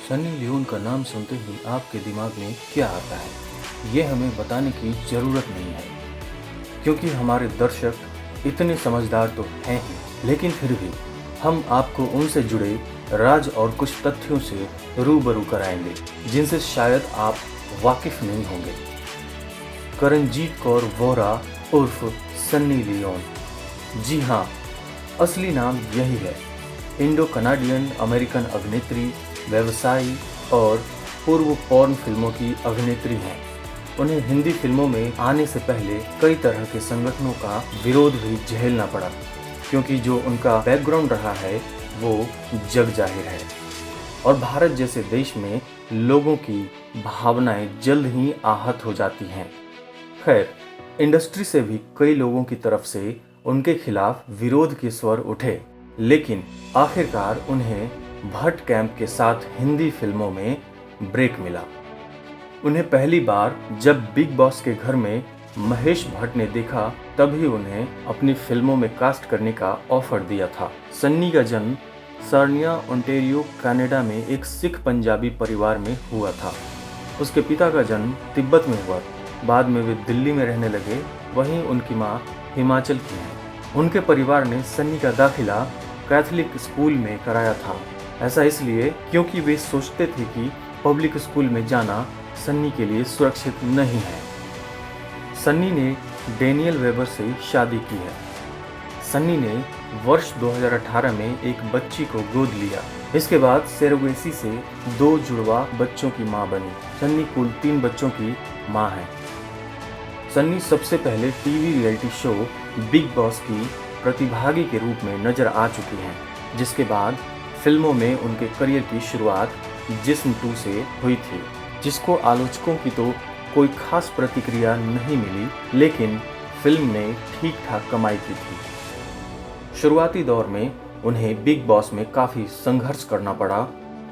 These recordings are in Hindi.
सनी लियोन का नाम सुनते ही आपके दिमाग में क्या आता है, ये हमें बताने की ज़रूरत नहीं है, क्योंकि हमारे दर्शक इतने समझदार तो हैं ही, लेकिन फिर भी हम आपको उनसे जुड़े राज और कुछ तथ्यों से रूबरू कराएंगे, जिनसे शायद आप वाकिफ नहीं होंगे। करणजीत कौर वोहरा उर्फ सन्नी लियोन। जी हाँ, असली नाम यही है। इंडो कनाडियन अमेरिकन अभिनेत्री, व्यवसायी और पूर्व पॉर्न फिल्मों की अभिनेत्री हैं। उन्हें हिंदी फिल्मों में आने से पहले कई तरह के संगठनों का विरोध भी झेलना पड़ा, क्योंकि जो उनका बैकग्राउंड रहा है वो जग जाहिर है और भारत जैसे देश में लोगों की भावनाएं जल्द ही आहत हो जाती हैं। खैर, इंडस्ट्री से भी कई लोगों की तरफ से उनके खिलाफ विरोध के स्वर उठे, लेकिन आखिरकार उन्हें भट्ट कैंप के साथ हिंदी फिल्मों में ब्रेक मिला। उन्हें पहली बार जब बिग बॉस के घर में महेश भट्ट ने देखा, तभी उन्हें अपनी फिल्मों में कास्ट करने का ऑफर दिया था। सन्नी का जन्म सार्निया, ओंटारियो, कनाडा में एक सिख पंजाबी परिवार में हुआ था। उसके पिता का जन्म तिब्बत में हुआ। बाद में वे दिल्ली में रहने लगे। वहीं उनकी मां हिमाचल की हैं। उनके परिवार ने सन्नी का दाखिला कैथोलिक स्कूल में कराया था। ऐसा इसलिए क्योंकि वे सोचते थे कि पब्लिक स्कूल में जाना सन्नी के लिए सुरक्षित नहीं है। सन्नी ने डेनियल वेबर से शादी की है। सन्नी ने वर्ष 2018 में एक बच्ची को गोद लिया। इसके बाद सेरोगेसी से 2 जुड़वा बच्चों की मां बनी। सन्नी कुल 3 बच्चों की मां है। सन्नी सबसे पहले TV reality show big boss की प्रतिभागी के रूप में नजर आ चुकी हैं, जिसके बाद फिल्मों में उनके करियर की शुरुआत जिस्म 2 से हुई थी, जिसको आलोचकों की तो कोई खास प्रतिक्रिया नहीं मिली, लेकिन फिल्म ने ठीक ठाक कमाई की थी। शुरुआती दौर में उन्हें बिग बॉस में काफ़ी संघर्ष करना पड़ा,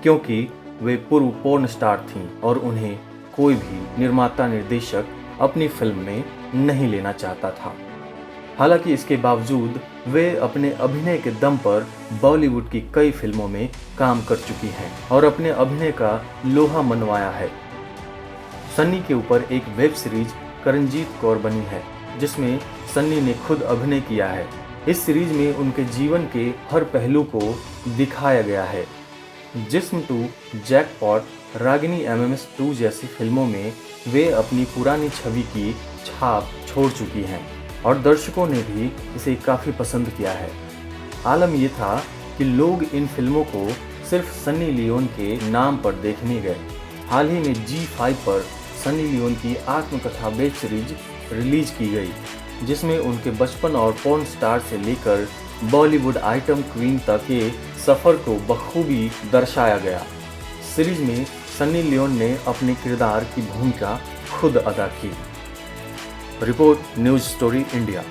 क्योंकि वे पूर्व पोर्न स्टार थीं और उन्हें कोई भी निर्माता निर्देशक अपनी फिल्म में नहीं लेना चाहता था। हालांकि इसके बावजूद वे अपने अभिनय के दम पर बॉलीवुड की कई फिल्मों में काम कर चुकी हैं और अपने अभिनय का लोहा मनवाया है। सन्नी के ऊपर एक वेब सीरीज करणजीत कौर बनी है, जिसमें सन्नी ने खुद अभिनय किया है। इस सीरीज में उनके जीवन के हर पहलू को दिखाया गया है। जिस्म 2, जैकपॉट, रागिनी MMS 2 जैसी फिल्मों में वे अपनी पुरानी छवि की छाप छोड़ चुकी हैं और दर्शकों ने भी इसे काफ़ी पसंद किया है। आलम ये था कि लोग इन फिल्मों को सिर्फ सन्नी लियोन के नाम पर देखने गए। हाल ही में G5 पर सन्नी लियोन की आत्मकथा वेब सीरीज रिलीज की गई, जिसमें उनके बचपन और पॉर्न स्टार से लेकर बॉलीवुड आइटम क्वीन तक के सफ़र को बखूबी दर्शाया गया। सीरीज में सन्नी लियोन ने अपने किरदार की भूमिका खुद अदा की। Report news story India.